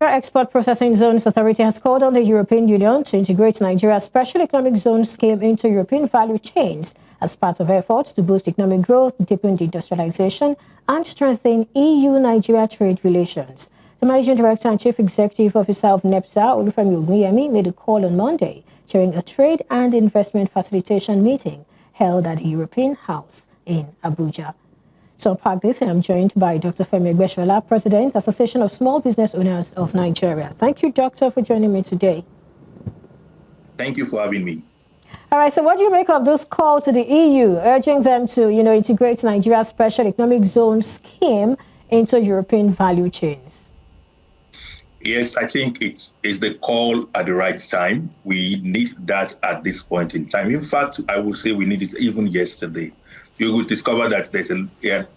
Nigeria Export Processing Zones Authority has called on the European Union to integrate Nigeria's Special Economic Zone scheme into European value chains as part of efforts to boost economic growth, deepen industrialization, and strengthen EU-Nigeria trade relations. The Managing Director and Chief Executive Officer of NEPZA, Femi Egbesola, made a call on Monday during a trade and investment facilitation meeting held at the European House in Abuja. To unpack this, I am joined by Dr. Femi Egbesola, President, Association of Small Business Owners of Nigeria. Thank you, Doctor, for joining me today. Thank you for having me. All right, so what do you make of this call to the EU, urging them to, integrate Nigeria's Special Economic Zone scheme into European value chains? Yes, I think it's the call at the right time. We need that at this point in time. In fact, I would say we need it even yesterday. You will discover that there's an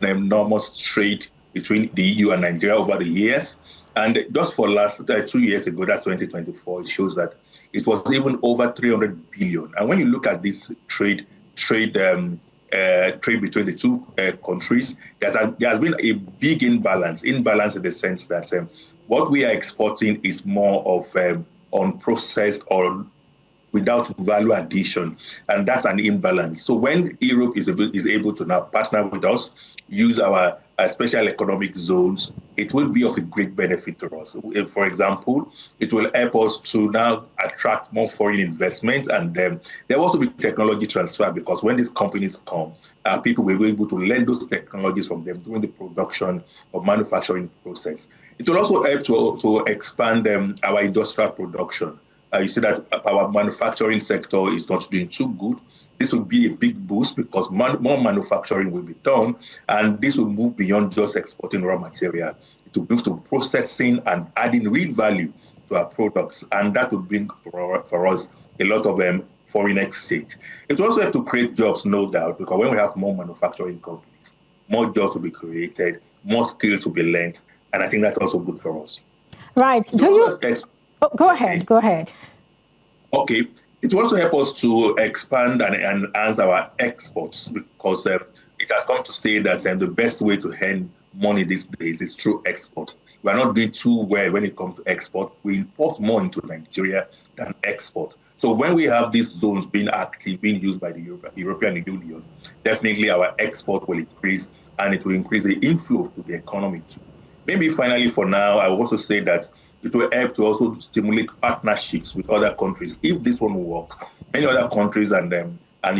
enormous trade between the EU and Nigeria over the years. And just for last 2 years ago, that's 2024, it shows that it was even over 300 billion. And when you look at this trade between the two countries, there has been a big imbalance in the sense that what we are exporting is more of unprocessed or without value addition, and that's an imbalance. So when Europe is able to now partner with us, use our special economic zones, it will be of a great benefit to us. For example, it will help us to now attract more foreign investment, and there will also be technology transfer, because when these companies come, people will be able to learn those technologies from them during the production or manufacturing process. It will also help to expand our industrial production. You see that our manufacturing sector is not doing too good. This will be a big boost because more manufacturing will be done, and this will move beyond just exporting raw material. It will move to processing and adding real value to our products, and that will bring for us a lot of foreign exchange. It will also have to create jobs, no doubt, because when we have more manufacturing companies, more jobs will be created, more skills will be learned, and I think that's also good for us. Right. Go ahead. Okay. It will also help us to expand and enhance our exports, because it has come to stay that the best way to earn money these days is through export. We are not doing too well when it comes to export. We import more into Nigeria than export. So when we have these zones being active, being used by the European Union, definitely our export will increase, and it will increase the inflow to the economy too. Maybe finally, for now, I will also say that it will help to also stimulate partnerships with other countries. If this one works, many other countries and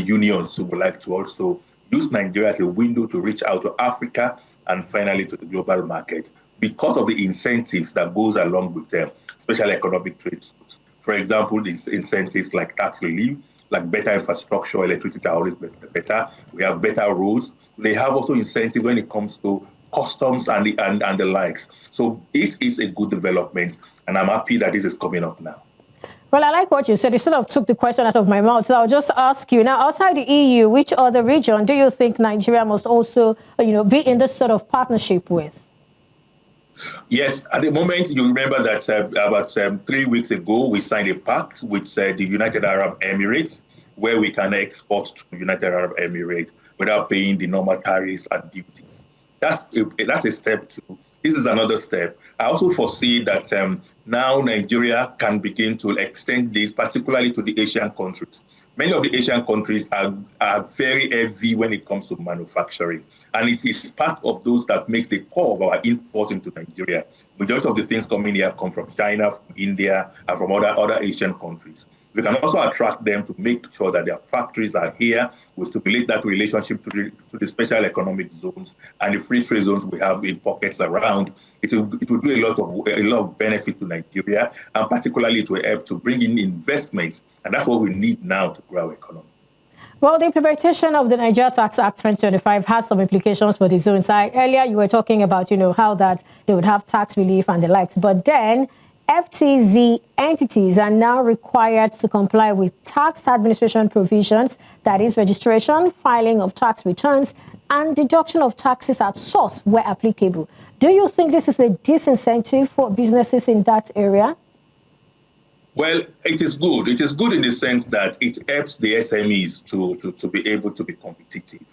unions would like to also use Nigeria as a window to reach out to Africa and finally to the global market, because of the incentives that goes along with special economic trade zones. For example, these incentives like tax relief, like better infrastructure, electricity are always better. We have better roads. They have also incentive when it comes to customs and the likes. So it is a good development, and I'm happy that this is coming up now. Well, I like what you said. You sort of took the question out of my mouth. So I'll just ask you now, outside the EU, which other region do you think Nigeria must also, be in this sort of partnership with? Yes, at the moment, you remember that about 3 weeks ago, we signed a pact with the United Arab Emirates, where we can export to the United Arab Emirates without paying the normal tariffs and duties. That's a step too. This is another step. I also foresee that now Nigeria can begin to extend this, particularly to the Asian countries. Many of the Asian countries are very heavy when it comes to manufacturing, and it is part of those that makes the core of our import into Nigeria. Majority of the things coming here come from China, from India, and from other Asian countries. We can also attract them to make sure that their factories are here. We stimulate that relationship to the special economic zones and the free trade zones we have in pockets around. It will do a lot of benefit to Nigeria, and particularly it will help to bring in investments, and that's what we need now to grow our economy. Well, the implementation of the Nigeria Tax Act 2025 has some implications for the zones. Earlier, you were talking about, how that they would have tax relief and the likes, but then FTZ entities are now required to comply with tax administration provisions, that is registration, filing of tax returns, and deduction of taxes at source where applicable. Do you think this is a disincentive for businesses in that area? Well, it is good. It is good in the sense that it helps the SMEs to be able to be competitive.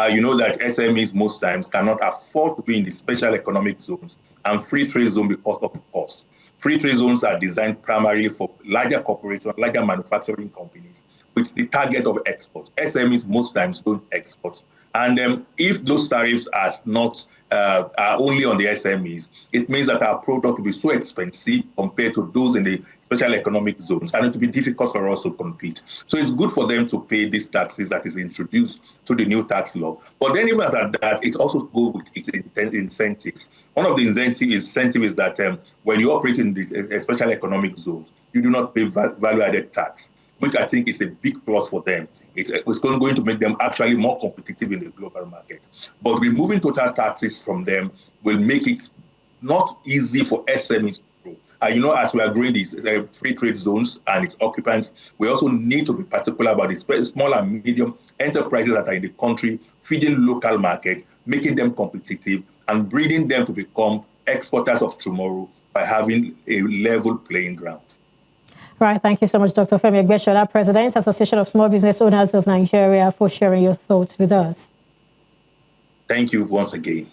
You know that SMEs most times cannot afford to be in the special economic zones and free trade zone because of the cost. Free trade zones are designed primarily for larger corporations, larger manufacturing companies, with the target of export. SMEs most times don't export. And if those tariffs are not are only on the SMEs, it means that our product will be so expensive compared to those in the special economic zones, and it will be difficult for us to compete. So it's good for them to pay these taxes that is introduced to the new tax law. But then even as that, it also goes with its incentives. One of the incentive is that when you operate in these special economic zones, you do not pay value-added tax, which I think is a big plus for them. It's going to make them actually more competitive in the global market. But removing total taxes from them will make it not easy for SMEs to grow. And as we are growing these free trade zones and its occupants, we also need to be particular about the small and medium enterprises that are in the country, feeding local markets, making them competitive, and breeding them to become exporters of tomorrow by having a level playing ground. Right. Thank you so much, Dr. Femi Egbesola, President, Association of Small Business Owners of Nigeria, for sharing your thoughts with us. Thank you once again.